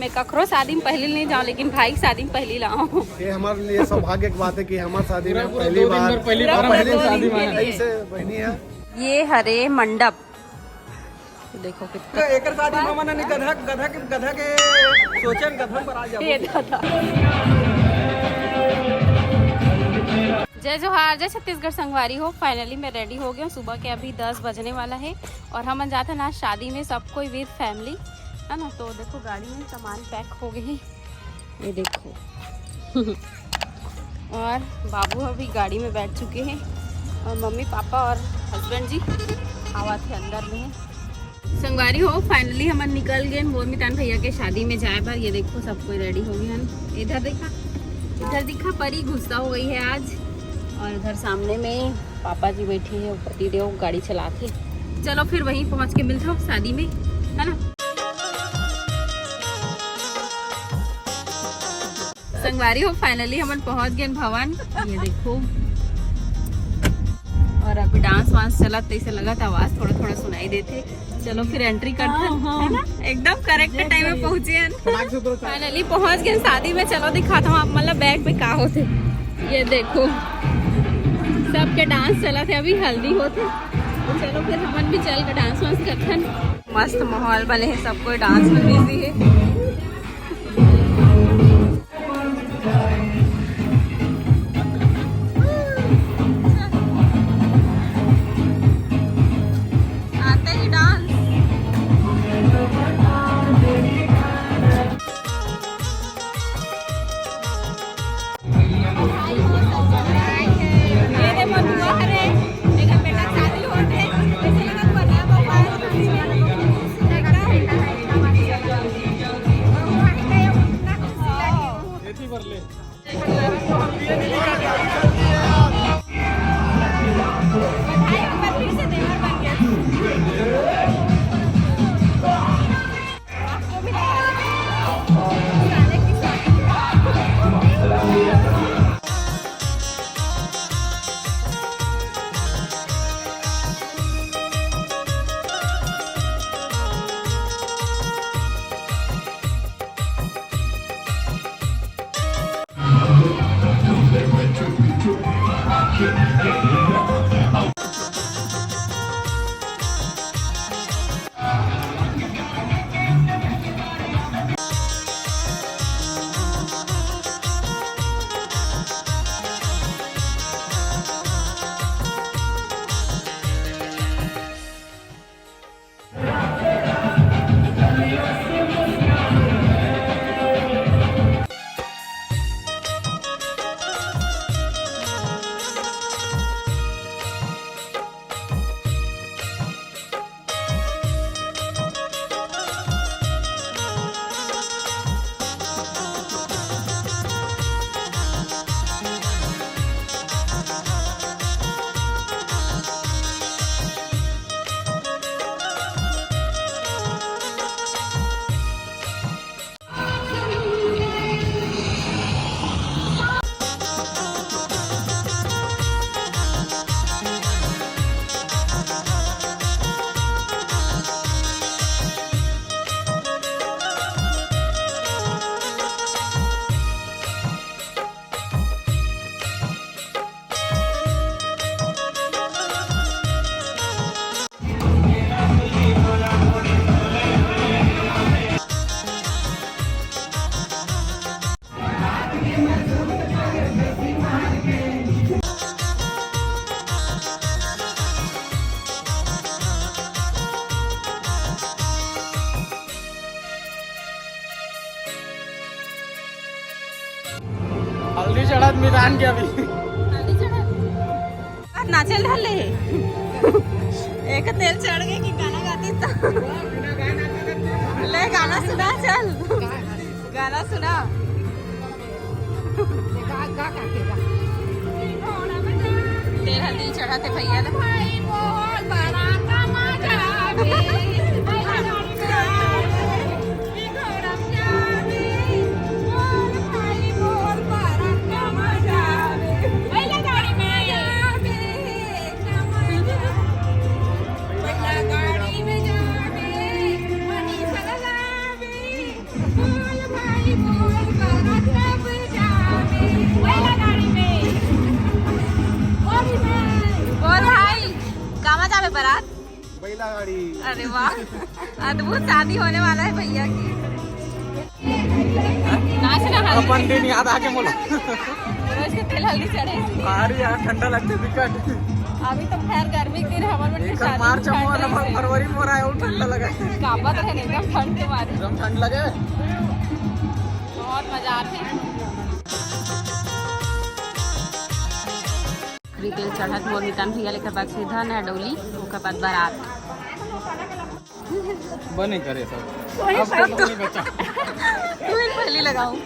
मैं ककरो शादी में पहले नहीं जाऊँ, लेकिन भाई की शादी में पहली लाऊं। ये हमारे लिए सौभाग्य की बात है कि हमारी शादी में पहली बार शादी में से बहनी है। ये हरे मंडप देखो कितना एक शादी में मना नहीं गधा के सोचन गधा पर आ जाओ। जय जोहार, जय छत्तीसगढ़ संगवारी हो। फाइनली मैं रेडी हो गया हूँ। सुबह के अभी 10 बजने वाला है और हम जाते हैं ना शादी में, सब कोई विद फैमिली है ना। तो देखो गाड़ी में सामान पैक हो गए हैं, ये देखो। और बाबू अभी गाड़ी में बैठ चुके हैं और मम्मी पापा और हस्बैंड जी आवा थे अंदर में। संगवारी हो फाइनली हम निकल गए मोरमितान भैया के शादी में जाए पर। ये देखो सब कोई रेडी हो गए। इधर दिखा परी गुस्सा हो गई है आज। और इधर सामने में पापा जी बैठे हैं, पति देव गाड़ी चलाते। चलो फिर वहीं पहुंच के मिलते हो शादी में, है ना। संगवारी हो फाइनली हम पहुंच गए भवन। ये देखो और अभी डांस वांस चला तो इसे लगा था आवाज थोड़ा थोड़ा सुनाई देते। चलो फिर एंट्री करते हैं, है ना। एकदम करेक्ट टाइम में पहुंचे हैं। फाइनली पहुंच गए शादी में। चलो दिखाता हूँ आप मतलब बैग पे का होते। ये देखो सबके डांस चला थे, अभी हल्दी होते। तो चलो फिर हम भी चल कर डांस वांस करते हैं। मस्त माहौल बने हैं, सब कोई डांस में बिजी है। हल्दी चढ़त मैदान के अभी नाचल ढले एक तेल चढ़ गए कि गाना गाती तो ले गाना सुना। चल गाना सुना। तेल हल्दी चढ़ा थे भैया बारात? बैला गाड़ी। अरे वाह, अद्भुत शादी होने वाला है भैया की। नाचना अपन दिन याद आके बोला। रोज के तेल हल्दी चढ़े। अरे यार ठंडा लगता है विकट। अभी तो खैर गर्मी के दिन हमारे में एक मार्च में फरवरी में हो रहा है और ठंडा लगा है। काबत रहे एकदम ठंड के मारे। एकदम ठंड लगे। बहुत मजा आते हैं। तेल चढ़त मोर नितान भैया लेकर बाद सीधा नहडोली ओकर बाद बारात। बने करे सब। अब तो बचा। तू पहली लगाऊं।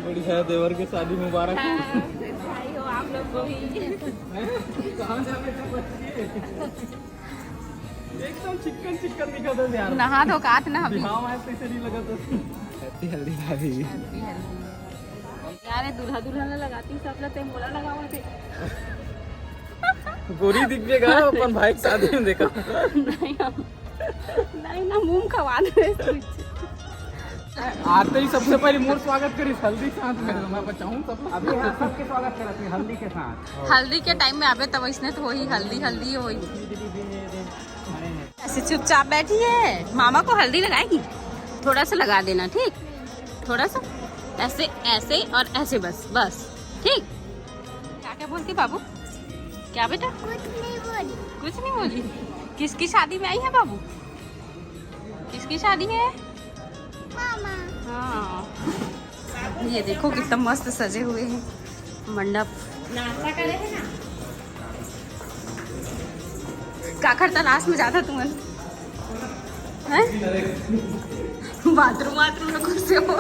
बड़ी है देवर की शादी मुबारक। बधाई हो आप लोग को भी। एकदम चिकन चिकन दिखा था यार। नहा धो काट ना अभी। हाँ मैं ऐसे नहीं लगा तो। हैप्पी हल्दी भाभी। यार दूल्हा दुल्हन लगाती सब लगते मोला लगावा थे। गोरी दिख जाएगा अपन भाई की शादी में देखा। नहीं ना मुंह खवा दे। आते ही सबसे पहले मोर स्वागत करी हल्दी के साथ में। मैं बचाऊं सब अभी यहाँ सबके स्वागत करते हैं हल्दी के साथ। हल्दी के टाइम में आवे तब इसने तो वही हल्दी हल्दी होई। ऐसे चुपचाप बैठी है। मामा को हल्दी लगाएगी? थोड़ा सा लगा देना, ठीक? थोड़ा सा ऐसे ऐसे और ऐसे, बस बस, ठीक? क्या क्या बोलती बाबू? क्या बेटा? कुछ नहीं बोली। किसकी शादी में आई है बाबू? किसकी शादी है? मामा। हाँ, ये देखो कितना मस्त सजे हुए हैं मंडप। नाश्ता करे है ना? काखर तलाश में जाता तुम हैं? बाथरूम बाथरूम में घुसे हो।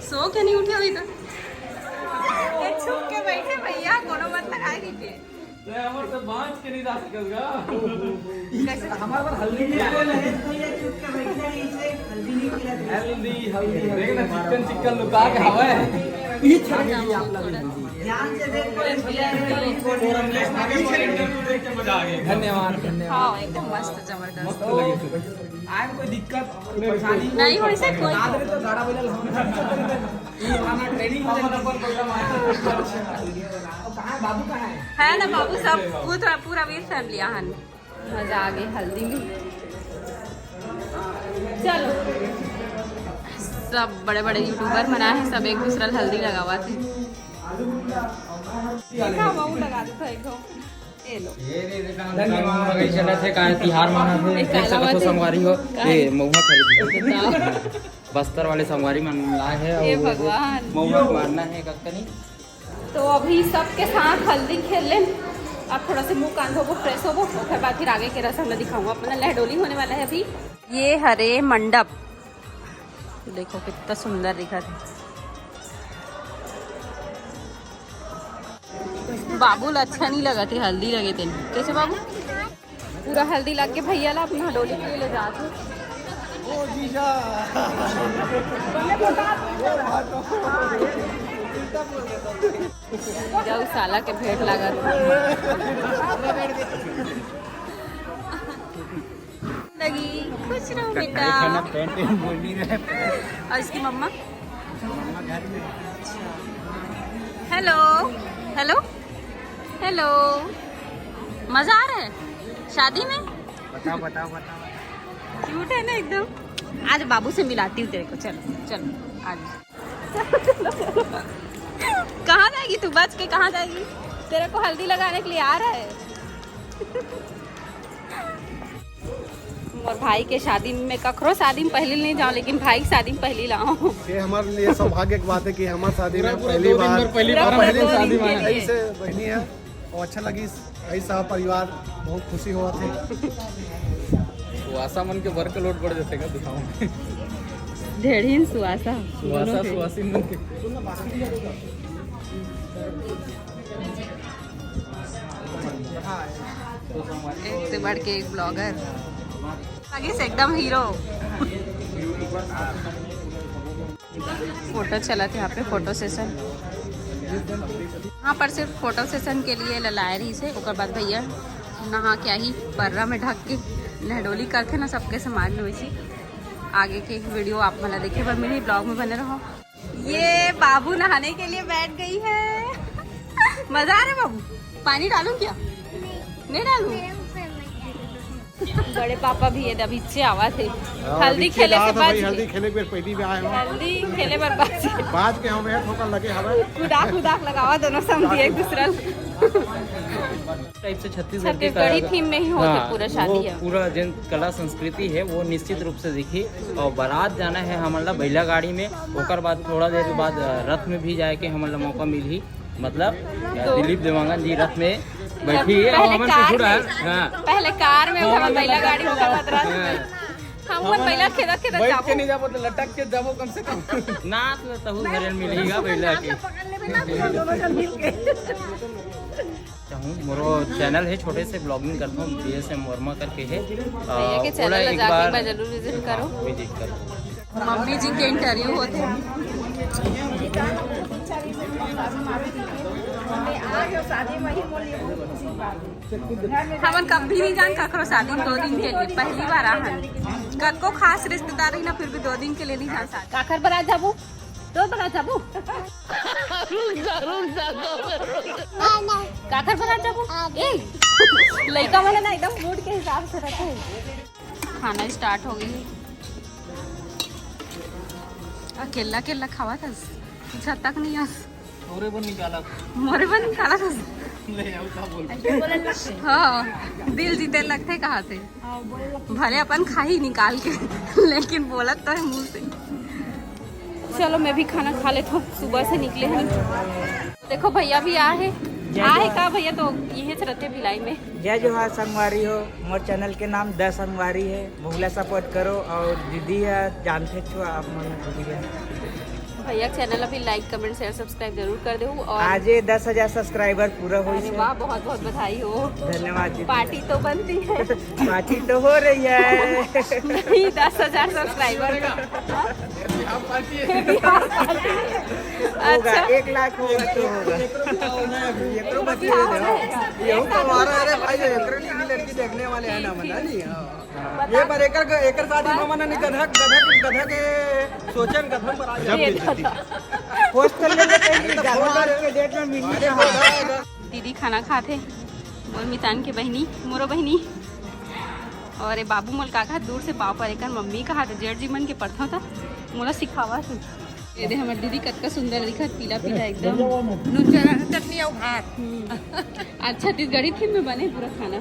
सो के नहीं उठे अभी तक? छुप के बैठे भैया, कोनो मत लगाए दीजिए। हमारे तो बांध के नहीं जा सकेगा। कैसे? हमारे पर हल्दी नहीं है। हल्दी हल्दी देखना चिकन चिकन लुका के हवा है। धन्यवाद धन्यवाद। हाँ एकदम मस्त जबरदस्त। आए कोई दिक्कत परेशानी नहीं हो इसे कोई। तो गाड़ा बदल हम ट्रेनिंग में कहाँ बाबू कहाँ है ना बाबू? सब पूरा वीर फैमिली यहाँ। मजा आ गई हल्दी में। चलो सब बड़े बड़े यूट्यूबर बनाए हैं, सब एक दूसरा हल्दी लगावा थे। बाबू लगा दो एक ये लो। धन्यवाद। चला थे का तिहार मना थे देख सकत हो संगवारी हो ए महुआ खरीद बस्तर वाले संगवारी मन लाए है हे और भगवान महुआ मारना है कतनी। तो अभी सबके साथ हल्दी खेल लें। अब थोड़ा से मुंह कान धोबो, फ्रेश होबो, फिर बाद फिर आगे के रस्म में दिखाऊंगा। अपना लहडोली होने वाला है अभी। ये हरे मंडप देखो कितना सुंदर दिखा था। बाबूल अच्छा नहीं लगा थे, हल्दी लगे थे। कैसे बाबू? पूरा हल्दी लग के भैया ला अपनी हडोली के लिए ले जाते। जाऊ साला के भेंट लगा लगी। खुश रहो बेटा। और इसकी मम्मा? Hello hello hello. मजा आ रहा है शादी में? बताओ बताओ बताओ। क्यूट है ना एकदम। आज बाबू से मिलाती हूँ तेरे को। चलो चलो आज। कहाँ जाएगी तू? बच के कहाँ जाएगी? तेरे को हल्दी लगाने के लिए आ रहा है। और भाई के शादी में कखरो शादी में पहले नहीं जाऊँ, लेकिन भाई की शादी में पहली लाऊं। ये हमारे लिए सौभाग्य की बात है कि हमारे शादी में पहली बार पहली शादी में में ऐसे बहनी है और अच्छा लगी। ऐसा परिवार बहुत खुशी हुआ थे। सुहासा मन के वर्क लोड बढ़ जाते का दिखाऊं। ढेड़ीन सुहासा सुहासा सुहासी मन के एक से बढ़ के एक ब्लॉगर आगे से एकदम हीरो। फोटो चला था यहाँ पे फोटो सेशन। यहाँ पर सिर्फ फोटो सेशन के लिए ललाए रही से। ओकर बाद भैया नहा क्या ही पर्रा में ढक के लहडोली करते ना सबके समाज में। वैसी आगे के वीडियो आप मला देखे पर मेरे ब्लॉग में बने रहो। ये बाबू नहाने के लिए बैठ गई है। मजा आ रहा है बाबू? पानी डालूं क्या? नहीं डालूं? बड़े पापा भी है अभी से आवा थे हल्दी खेले से बाद हल्दी खेले के पहली भी आए हो हल्दी खेले पर बाज के हमें ठोकर लगे हवे कुदाक लगावा दोनों समझी एक दूसरा टाइप से छत्तीसगढ़ी थीम में ही होते पूरा शादी है। पूरा जन कला संस्कृति है वो निश्चित रूप से दिखी। और बारात जाना है हमारा बैला गाड़ी में, ओकर बाद थोड़ा देर के बाद रथ में भी जाए के हमारा मौका मिली। मतलब दिलीप देवांगन जी रथ में बैठी है और हमन से जुड़ा है। पहले कार में हम बैला गाड़ी में हम बैला खेदा बैठ के नहीं जाबो तो लटक के जाबो कम से कम ना तो तहु घरे मिलेगा बैला के। मोरो चैनल है छोटे से ब्लॉगिंग करता हूँ BSM वर्मा करके है। भैया के चैनल में जाके एक बार जरूर विजिट करो। मम्मी जी के इंटरव्यू होते हमन कभी नहीं जान ककरो शादी 2 दिन के लिए पहली बार आहन। कको खास रिश्तेदार ही ना फिर भी 2 दिन के लिए नहीं जा सकता। काकर बरात जाबू तो बरात जाबू काकर बरात जाबू ए लड़का वाला ना एकदम मूड के हिसाब से रखे। खाना स्टार्ट हो गई। अकेला अकेला खावा था छत तक नहीं आस मोरे बन निकाला था। हाँ दिल जीते लगते कहा थे भले अपन खाई निकाल के लेकिन बोलत तो है मुंह से। चलो मैं भी खाना खा लेता हूँ, सुबह से निकले हैं। देखो भैया भी आए का भैया तो यही से रहते भिलाई में। जय जोहार संगवारी हो, मोर चैनल के नाम द संगवारी है। मोहला सपोर्ट करो और दीदी है जानते छो आप मन भैया चैनल अभी लाइक कमेंट शेयर सब्सक्राइब जरूर कर दो। और आज 10,000 सब्सक्राइबर पूरा हो गया। वाह बहुत बहुत बधाई हो। धन्यवाद। पार्टी तो बनती है पार्टी तो हो रही है नहीं 10,000 सब्सक्राइबर होगा 1 लाख होगा तो होगा। लड़की देखने वाले है ना मना नहीं ये पर एकर शादी में मना नहीं गधा के सोचे में गधा पर आ दीदी खाना खाते मोर मितान के बहनी मोरो बहनी और ये बाबू मोल काका दूर से पाव पर एक मम्मी कहा था जेठ जी मन के पढ़ता था मोला सिखावा था। ये दे हमारी दीदी कतका सुंदर दिखत पीला पीला एकदम नून चटनी और भात। आज छत्तीसगढ़ी थीम में बने पूरा खाना।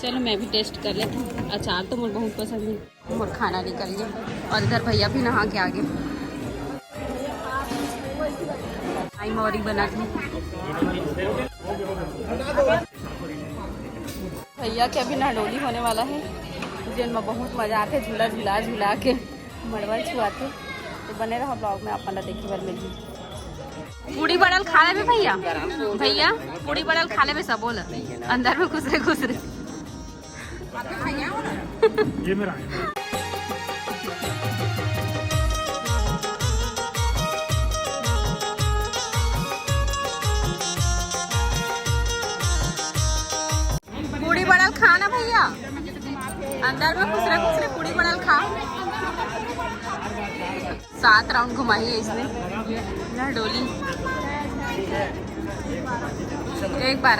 चलो मैं भी टेस्ट कर लेती हूँ। अचार तो मुझे बहुत पसंद है। मोर खाना निकल गया और इधर भैया भी नहा के आगे आई मोरी बना थी। भैया के अभी नहडोली होने वाला है जिनमें बहुत मजा आते झूला के मड़वा छुआते। तो बने रहो ब्लॉग में अपन देखी बार मिली। पूड़ी बड़ल खा ले भैया पूड़ी बड़ल खा ले सब बोल अंदर में खुसरे ये मेरा पूड़ी बड़ल खाना भैया अंदर में खुसरे पूड़ी बड़ल खा। 7 राउंड घुमाई है इसने नहडोली एक बार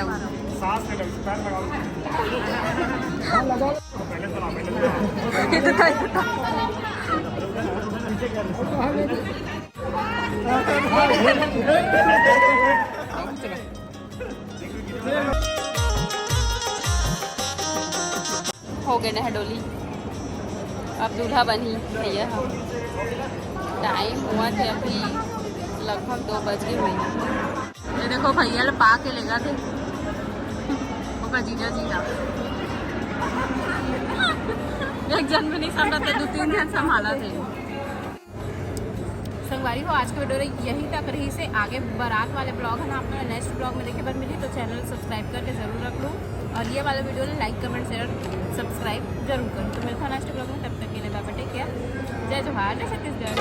हो गए नहडोली। अब दूल्हा बनी भैया। टाइम हुआ थे अभी लगभग 2 बज गए हुए। ये देखो भैया लोग पा के लेगा थे जीजा एक जन में नहीं संभला थे 2-3 जन संभाला थे। संगवारी हो आज के वीडियो यही तक रही से आगे बारात वाले ब्लॉग है ना अपना नेक्स्ट ब्लॉग में देखे बार मिली तो चैनल सब्सक्राइब करके जरूर रख लो और ये वाला video like comment share subscribe जरूर करो। तो मिलता है नेक्स्ट ब्लॉग में, तब तक के लिए बाय बाय टेक केयर। जय जोहार जय छत्तीसगढ़।